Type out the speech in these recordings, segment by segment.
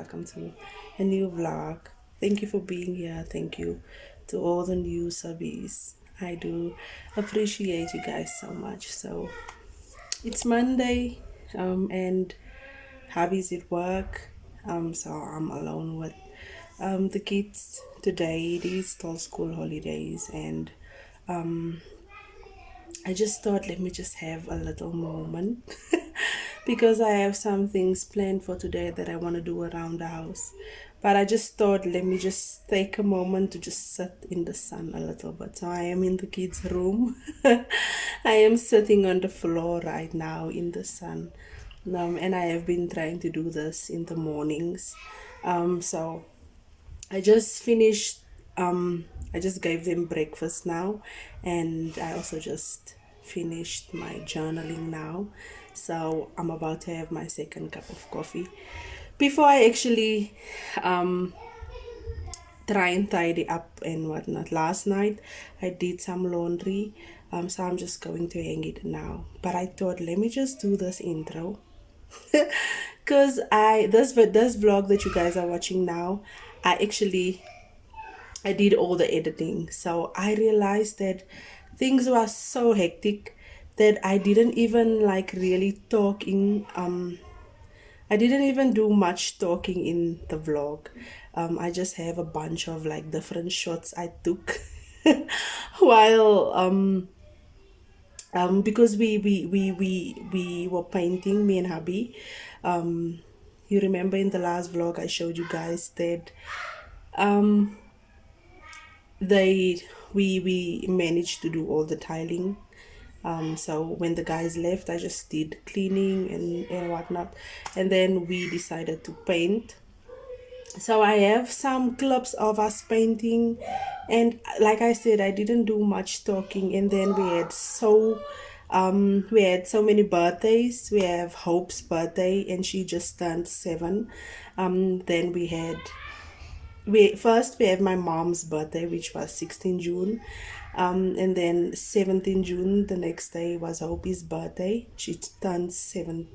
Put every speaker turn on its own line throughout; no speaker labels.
welcome to a new vlog. Thank you for being here. Thank you to all the new subbies. I do appreciate you guys so much. So it's Monday, and hubby's at work. So I'm alone with the kids today. It is still school holidays, and I just thought, let me just have a little moment because I have some things planned for today that I want to do around the house. But I just thought, let me just take a moment to just sit in the sun a little bit. So I am in the kids' room. I am sitting on the floor right now in the sun. And I have been trying to do this in the mornings. So I just finished, I just gave them breakfast now, and I also just finished my journaling now. So I'm about to have my second cup of coffee before I actually try and tidy up and whatnot. Last night I did some laundry, so I'm just going to hang it now. But I thought, let me just do this intro because this vlog that you guys are watching now, I did all the editing. So I realized that things were so hectic that I didn't even like really talking. I didn't even do much talking in the vlog. I just have a bunch of like different shots I took while because we were painting, me and hubby. You remember in the last vlog I showed you guys that um they we managed to do all the tiling. So when the guys left, I just did cleaning and whatnot, and then we decided to paint. So I have some clips of us painting, and like I said, I didn't do much talking. And then we had so many birthdays. We have Hope's birthday, and she just turned 7. Then we have my mom's birthday, which was 16 June. And then 17 June, the next day, was Hope's birthday. She turned 7.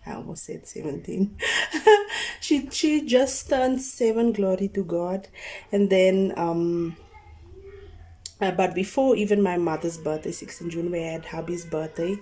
I almost said 17. She just turned 7, glory to God. And then but before even my mother's birthday, 16 June, we had hubby's birthday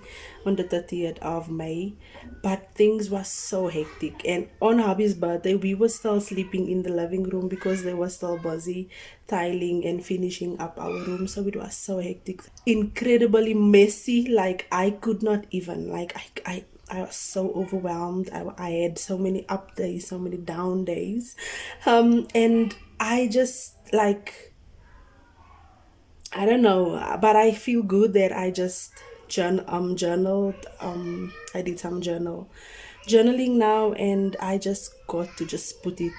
on the 30th of May. But things were so hectic. And on hubby's birthday, we were still sleeping in the living room because they were still busy tiling and finishing up our room. So it was so hectic. Incredibly messy. Like, I could not even, like, I was so overwhelmed. I had so many up days, so many down days. And I just, like, I don't know, but I feel good that I just journaled. I did some journaling now, and I just got to just put it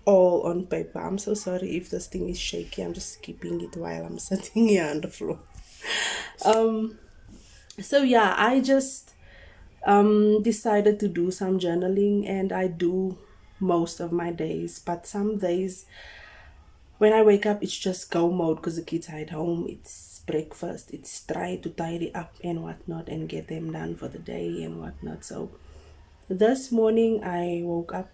all on paper. I'm so sorry if this thing is shaky. I'm just keeping it while I'm sitting here on the floor. So yeah, I just decided to do some journaling, and I do most of my days, but some days when I wake up, it's just go mode because the kids are at home. It's breakfast. It's try to tidy up and whatnot and get them done for the day and whatnot. So this morning I woke up.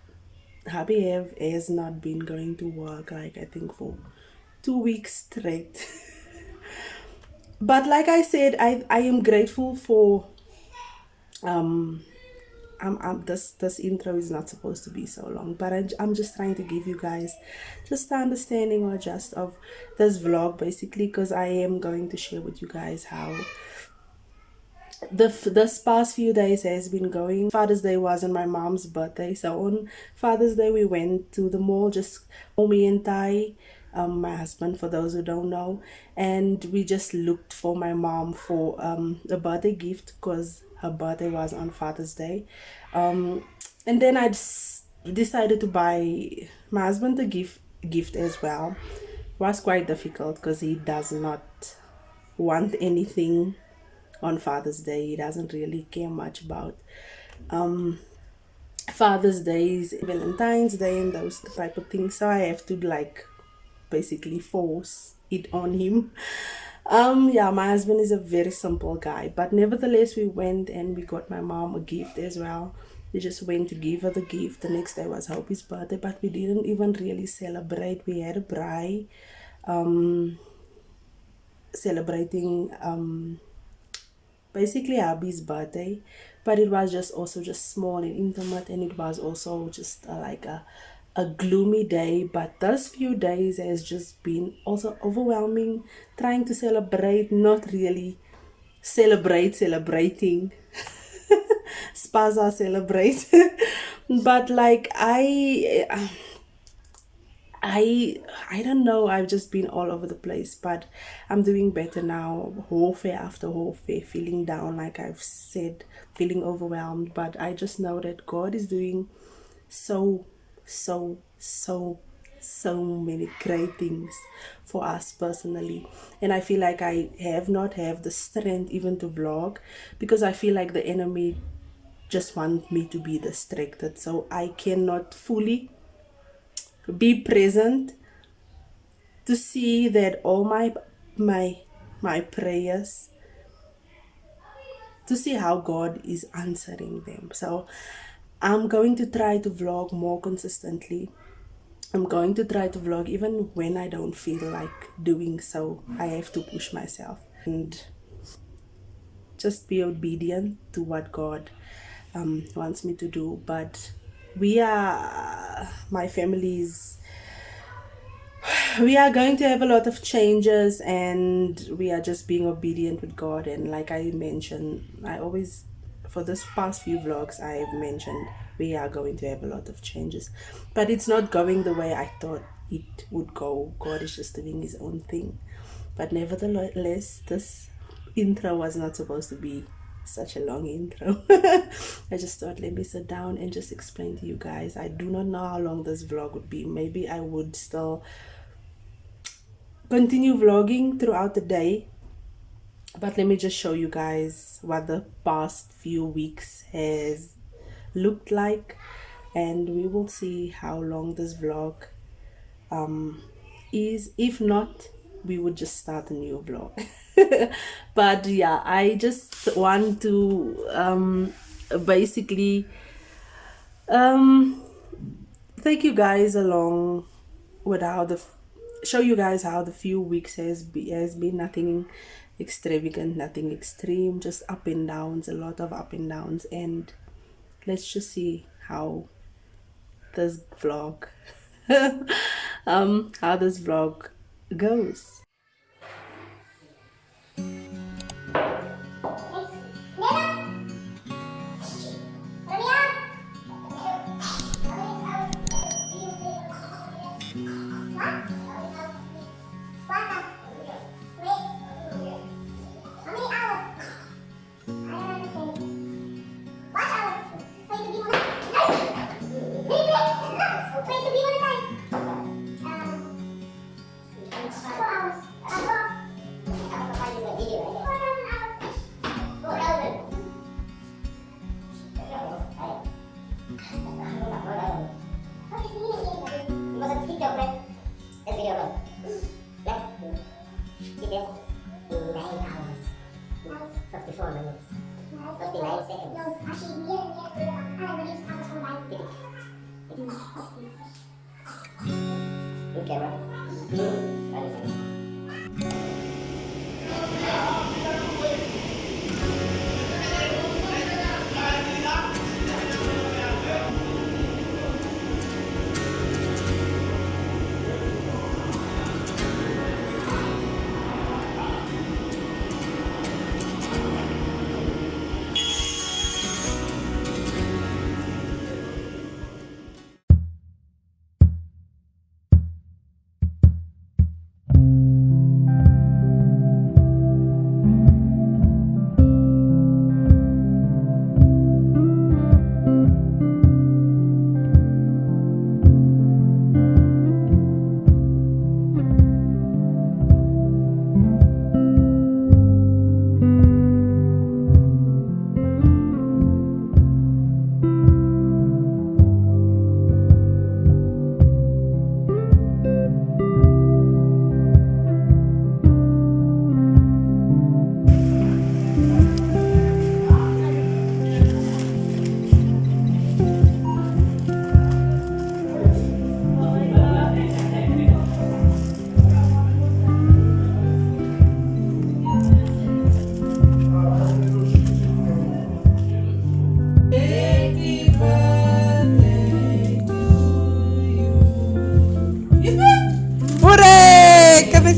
Has not been going to work, like, I think for 2 weeks straight. But like I said, I am grateful for this intro is not supposed to be so long, but I'm just trying to give you guys just the understanding or just of this vlog, basically, because I am going to share with you guys how this past few days has been going. Father's Day was on my mom's birthday, so on Father's Day we went to the mall, just me and Tai, my husband, for those who don't know, and we just looked for my mom for a birthday gift because her birthday was on Father's Day. And then decided to buy my husband a gift as well. It was quite difficult because he does not want anything on Father's Day. He doesn't really care much about Father's Days, Valentine's Day, and those type of things. So I have to, like, basically force it on him. Yeah, my husband is a very simple guy, but nevertheless we went and we got my mom a gift as well. We just went to give her the gift. The next day was Hobie's birthday, but we didn't even really celebrate. We had a braai celebrating basically Abby's birthday, but it was just also just small and intimate, and it was also just like a gloomy day. But those few days has just been also overwhelming, trying to celebrate, not really celebrating spaza celebrate. But like I don't know. I've just been all over the place, but I'm doing better now. Warfare after warfare, feeling down, like I've said, feeling overwhelmed. But I just know that God is doing so, so many great things for us personally. And I feel like I have not have the strength even to vlog, because I feel like the enemy just want me to be distracted, so I cannot fully be present to see that all my prayers, to see how God is answering them. So I'm going to try to vlog more consistently. I'm going to try to vlog even when I don't feel like doing so. I have to push myself and just be obedient to what God wants me to do. But my family's we are going to have a lot of changes, and we are just being obedient with God. And like I mentioned, I always, for this past few vlogs, I've mentioned we are going to have a lot of changes, but it's not going the way I thought it would go. God is just doing his own thing. But nevertheless, this intro was not supposed to be such a long intro. I just thought, let me sit down and just explain to you guys. I do not know how long this vlog would be. Maybe I would still continue vlogging throughout the day, but let me just show you guys what the past few weeks has looked like, and we will see how long this vlog is. If not, we would just start a new vlog. But yeah, I just want to basically take you guys along with how show you guys how the few weeks has been nothing extravagant, nothing extreme, just up and downs, a lot of up and downs. And let's just see how this vlog how this vlog goes.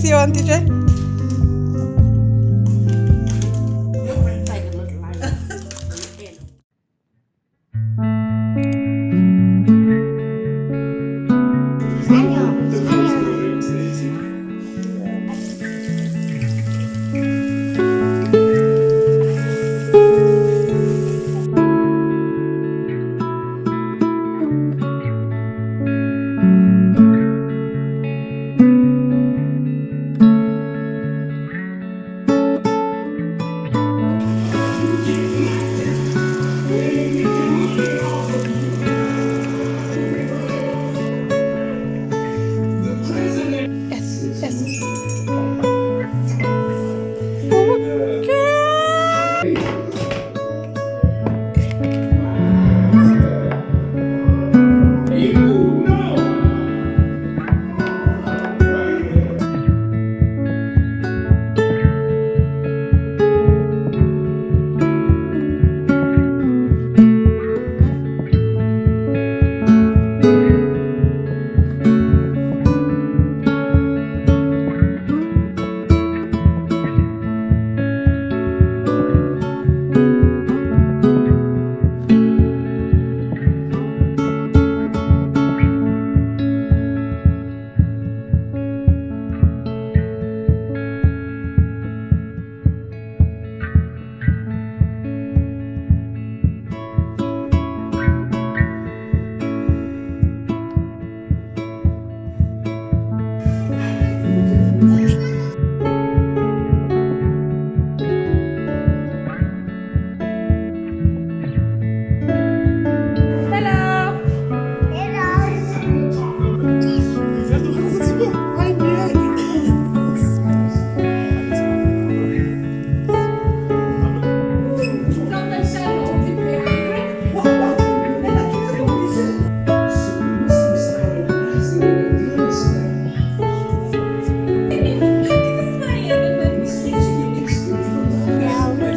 you want, TJ?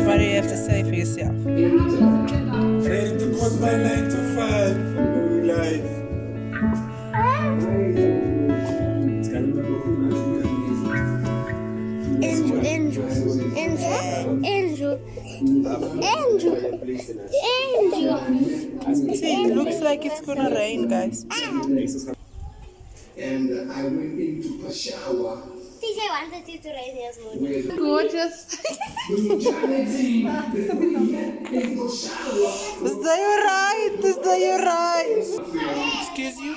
What do you have to say for yourself?
Ready to put my 9 to 5 for going live.
See, it looks like it's gonna rain, guys.
And I went into Peshawar.
TJ wanted you to raise his mood.
Gorgeous. Is that your right? Is that your right? Excuse you?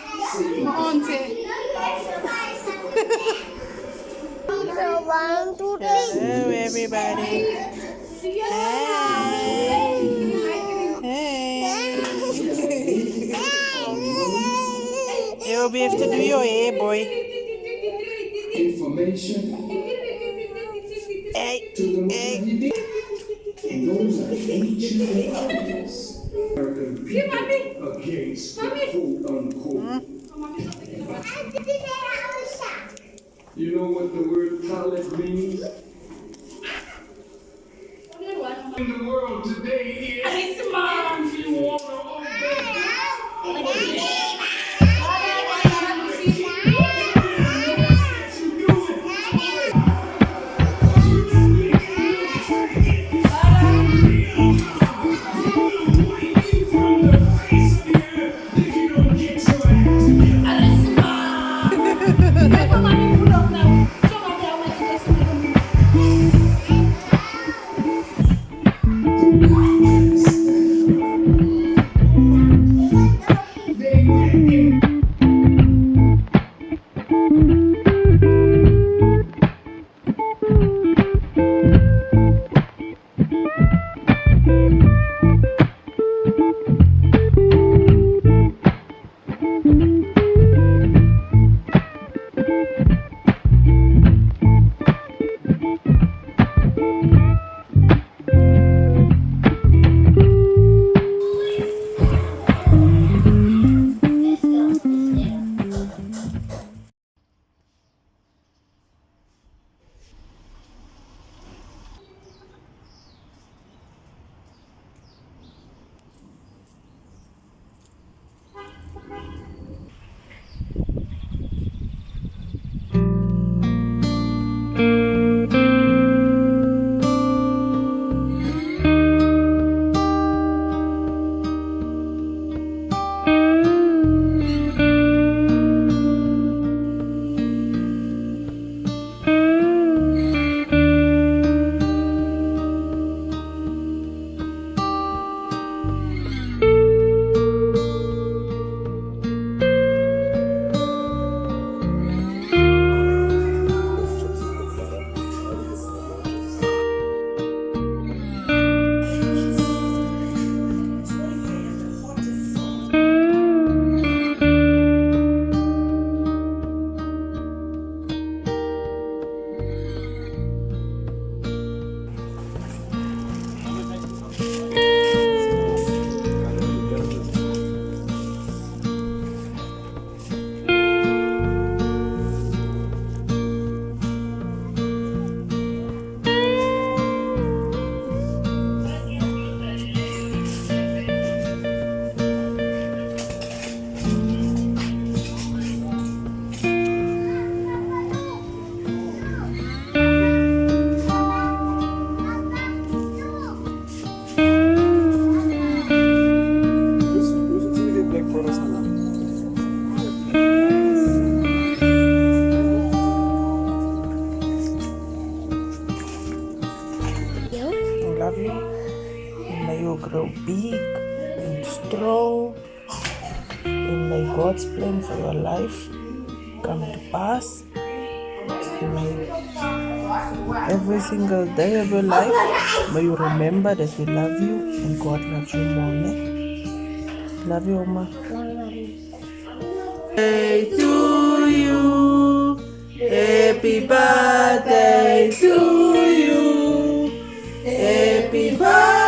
Hello, everybody. Hey. Hey. You'll be have to do your hair, boy.
Information
Hey.
to the
Hey.
and those are ancient weapons. American people against the quote unquote. You know what the word college means? In the world today is if you want to obey
will grow big and strong. And may God's plan for your life come to pass. May every single day of your life, may you remember that we love you and God loves you more. Love you, Oma. Birthday to you. Happy birthday to you. Happy birthday.